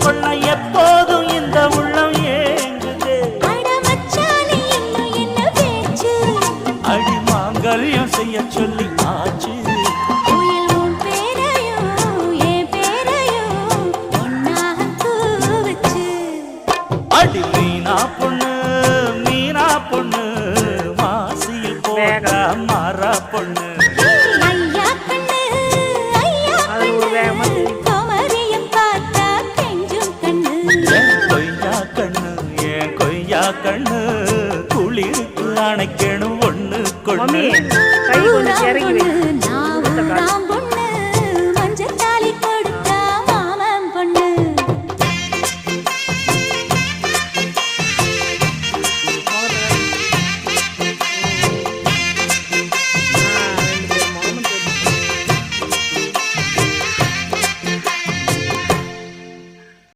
கொள்ள எப்போதும் இந்த உள்ளம் ஏங்குது. அடி மாங்கல்யம் செய்ய சொல்லி ஆச்சு. அடி மீனா பொண்ணு மீனா பொண்ணு மாசியில் போக மாறா பொண்ணு. கொய்யா கண்ணு குளிருக்கு அணைக்கணும் ஒண்ணு கொண்டு.